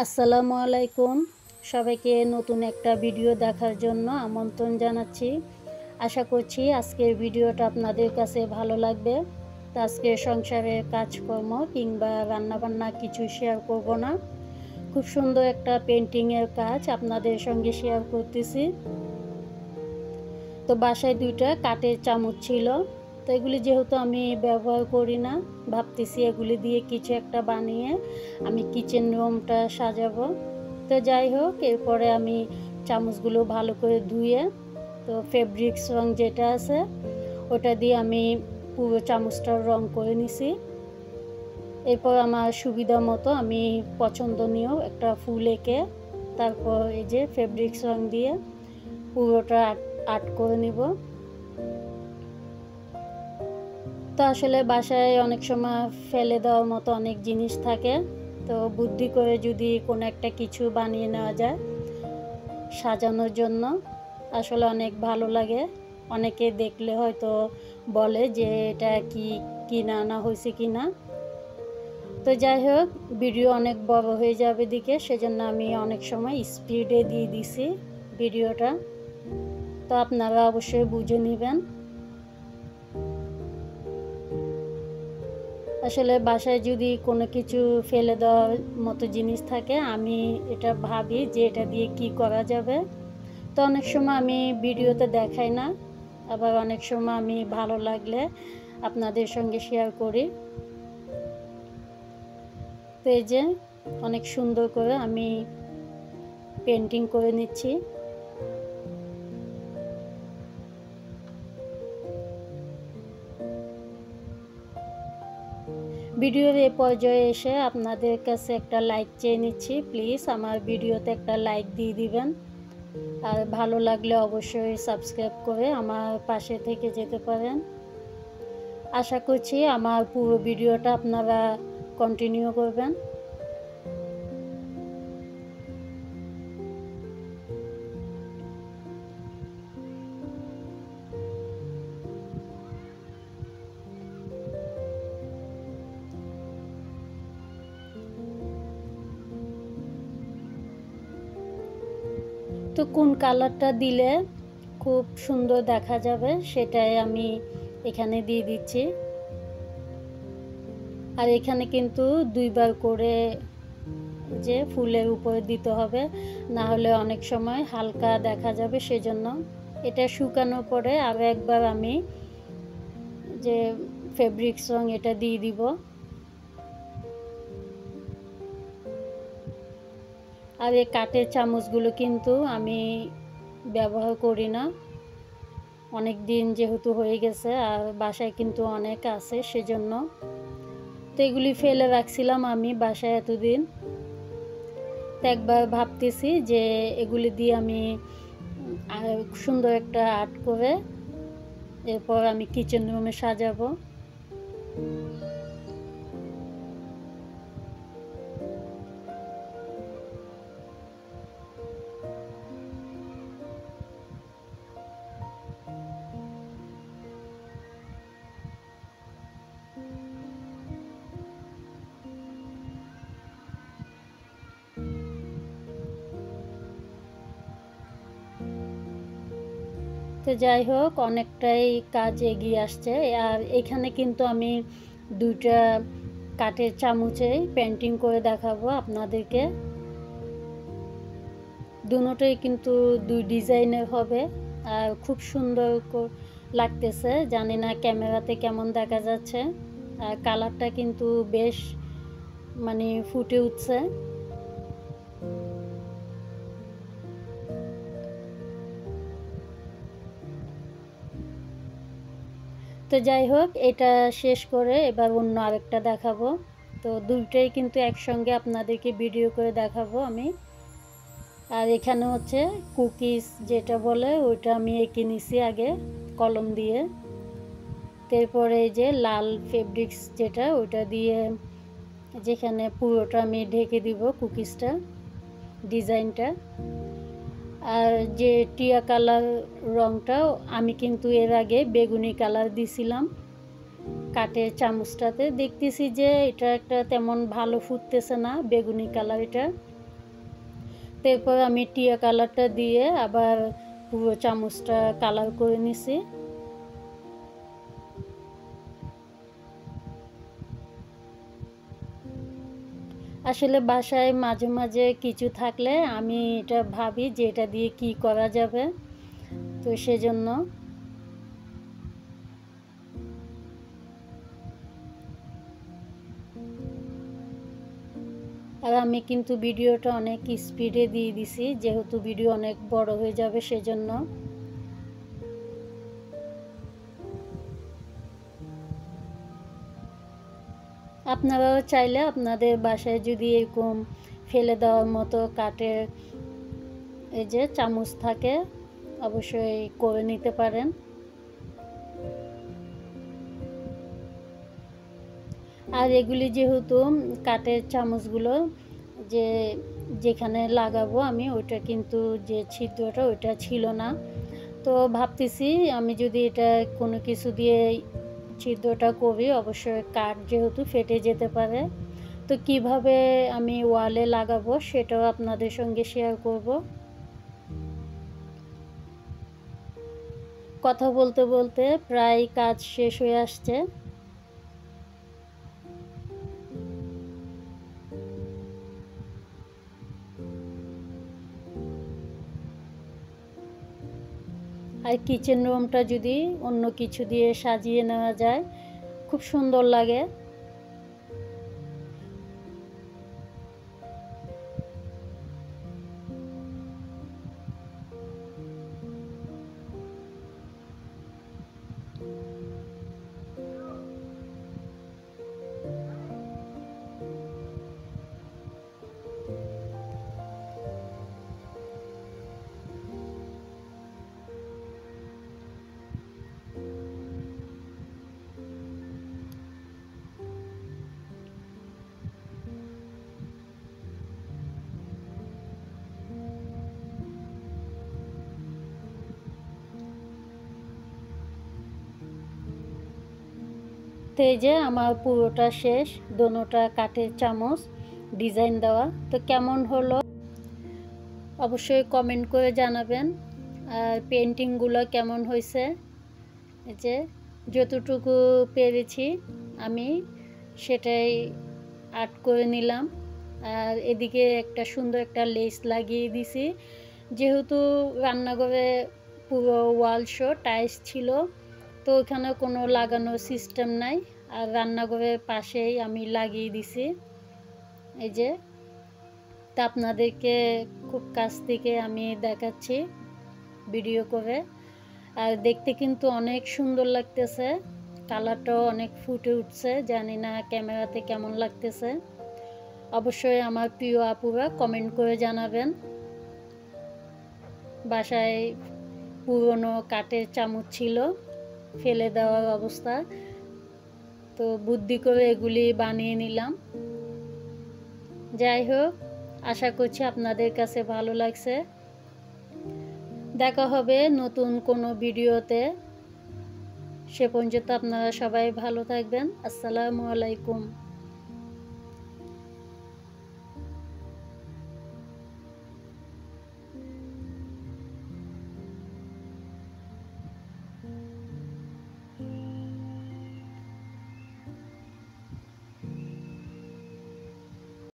আসসালামু আলাইকুম। সবাইকে নতুন একটা ভিডিও দেখার জন্য আমন্ত্রণ জানাচ্ছি। আশা করছি আজকের ভিডিওটা আপনাদের কাছে ভালো লাগবে। তো আজকে সংসারের কাজকর্ম কিংবা রান্নাবান্না কিছু শেয়ার করব না। খুব সুন্দর একটা পেন্টিংয়ের কাজ আপনাদের সঙ্গে শেয়ার করতেছি। তো বাসায় 2টা কাঠের চামচ ছিল। তো এগুলি যেহেতু আমি ব্যবহার করি না, ভাবতেছি এগুলি দিয়ে কিছু একটা বানিয়ে আমি কিচেন রুমটা সাজাবো। তো যাই হোক, এরপরে আমি চামচগুলো ভালো করে ধুয়ে তো ফেব্রিক্স রং যেটা আছে ওটা দিয়ে আমি পুরো চামচটার রং করে নিছি। এরপর আমার সুবিধা মতো আমি পছন্দনীয় একটা ফুল এঁকে তারপর এই যে ফেব্রিক্স রং দিয়ে পুরোটা আর্ট করে নিব। তো আসলে বাসায় অনেক সময় ফেলে দেওয়ার মতো অনেক জিনিস থাকে, তো বুদ্ধি করে যদি কোনো একটা কিছু বানিয়ে নেওয়া যায় সাজানোর জন্য আসলে অনেক ভালো লাগে। অনেকে দেখলে হয়তো বলে যে এটা কি কিনা আনা হয়েছে কিনা। তো যাই হোক, ভিডিও অনেক বড় হয়ে যাবে দিকে, সেজন্য আমি অনেক সময় স্পিডে দিয়ে দিছি ভিডিওটা। তো আপনারা অবশ্যই বুঝে নেবেন। আসলে বাসায় যদি কোনো কিছু ফেলে দেওয়ার মতো জিনিস থাকে আমি এটা ভাবি যে এটা দিয়ে কি করা যাবে। তো অনেক সময় আমি ভিডিওতে দেখাই না, আবার অনেক সময় আমি ভালো লাগলে আপনাদের সঙ্গে শেয়ার করি। তো এই যে অনেক সুন্দর করে আমি পেন্টিং করে নিচ্ছি। ভিডিওর এই পর্যায়ে এসে আপনাদের কাছে একটা লাইক চেয়ে নিচ্ছি। প্লিজ আমার ভিডিওতে একটা লাইক দিয়ে দিবেন, আর ভালো লাগলে অবশ্যই সাবস্ক্রাইব করে আমার পাশে থেকে যেতে পারেন। আশা করছি আমার পুরো ভিডিওটা আপনারা কন্টিনিউ করবেন। তো কোন কালারটা দিলে খুব সুন্দর দেখা যাবে সেটাই আমি এখানে দিয়ে দিচ্ছি। আর এখানে কিন্তু 2বার করে যে ফুলের উপরে দিতে হবে, না হলে অনেক সময় হালকা দেখা যাবে, সেজন্য এটা শুকানোর পরে আরও একবার আমি যে ফেব্রিক্স রং এটা দিয়ে দিব। আর এই কাঠের চামচগুলো কিন্তু আমি ব্যবহার করি না, অনেক দিন যেহেতু হয়ে গেছে আর বাসায় কিন্তু অনেক আছে, সেজন্য। তো এগুলি ফেলে রাখছিলাম আমি বাসায় এতদিন। তো একবার ভাবতেছি যে এগুলি দিয়ে আমি সুন্দর একটা আর্ট করে এরপর আমি কিচেন রুমে সাজাবো। তো যাই হোক, অনেকটাই কাজ এগিয়ে আসছে। আর এখানে কিন্তু আমি 2টা কাঠের চামচে পেন্টিং করে দেখাবো আপনাদেরকে। দুটোই কিন্তু 2 ডিজাইনের হবে আর খুব সুন্দর লাগতেছে। জানি না ক্যামেরাতে কেমন দেখা যাচ্ছে, আর কালারটা কিন্তু বেশ মানে ফুটে উঠছে। তো যাই হোক, এটা শেষ করে এবার অন্য আরেকটা দেখাবো। তো 2টাই কিন্তু একসঙ্গে আপনাদেরকে ভিডিও করে দেখাবো আমি। আর এখানে হচ্ছে কুকিজ যেটা বলে ওইটা আমি এঁকে নিছি আগে কলম দিয়ে। তারপরে এই যে লাল ফেব্রিক্স যেটা ওইটা দিয়ে যেখানে পুরোটা আমি ঢেকে দিব কুকিজটা ডিজাইনটা। আর যে টিয়া কালার রংটাও আমি কিন্তু এর আগে বেগুনি কালার দিছিলাম কাঠের চামচটাতে। দেখতেছি যে এটা একটা তেমন ভালো ফুটতেছে না বেগুনি কালার, এটা তারপর আমি টিয়া কালারটা দিয়ে আবার পুরো চামচটা কালার করে নিছি। আসলে বাসায় মাঝে মাঝে কিছু থাকলে আমি এটা ভাবি যে এটা দিয়ে কি করা যাবে, তো সেজন্য। আর আমি কিন্তু ভিডিওটা অনেক স্পিডে দিয়ে দিছি, যেহেতু ভিডিও অনেক বড় হয়ে যাবে সেজন্য। আপনারাও চাইলে আপনাদের বাসায় যদি এরকম ফেলে দেওয়ার মতো কাঠের এই যে চামচ থাকে, অবশ্যই করে নিতে পারেন। আর এগুলি যেহেতু কাঠের চামচগুলো যে যেখানে লাগাবো আমি, ওইটা কিন্তু যে ছিদ্রটা ওইটা ছিল না, তো ভাবতেছি আমি যদি এটা কোনো কিছু দিয়ে ছিদ্রটা করি, অবশ্যই কাঠ যেহেতু ফেটে যেতে পারে, তো কিভাবে আমি ওয়ালে লাগাবো সেটাও আপনাদের সঙ্গে শেয়ার করব। কথা বলতে বলতে প্রায় কাজ শেষ হয়ে আসছে। আর কিচেন রুমটা যদি অন্য কিছু দিয়ে সাজিয়ে নেওয়া যায়, খুব সুন্দর লাগে। তো এই যে আমার পুরোটা শেষ, দোনোটা কাঠের চামচ ডিজাইন দেওয়া। তো কেমন হলো অবশ্যই কমেন্ট করে জানাবেন। আর পেন্টিংগুলো কেমন হয়েছে, এই যে যতটুকু পেরেছি আমি সেটাই আর্ট করে নিলাম। আর এদিকে একটা সুন্দর একটা লেস লাগিয়ে দিছি, যেহেতু রান্নাঘরে পুরো ওয়াল শো টাইলস ছিল, তো ওখানে কোনো লাগানোর সিস্টেম নাই, আর রান্নাঘরের পাশেই আমি লাগিয়ে দিছি। এই যে তা আপনাদেরকে খুব কাছ থেকে আমি দেখাচ্ছি ভিডিও করে। আর দেখতে কিন্তু অনেক সুন্দর লাগতেছে, কালারটাও অনেক ফুটে উঠছে, জানি না ক্যামেরাতে কেমন লাগতেছে। অবশ্যই আমার প্রিয় আপুরা কমেন্ট করে জানাবেন। বাসায় পুরনো কাঠের চামচ ছিল ফেলে দেওয়ার অবস্থা, তো বুদ্ধি করে এগুলি বানিয়ে নিলাম। যাই হোক, আশা করছি আপনাদের কাছে ভালো লাগছে। দেখা হবে নতুন কোনো ভিডিওতে, সে পর্যন্ত আপনারা সবাই ভালো থাকবেন। আসসালামু আলাইকুম।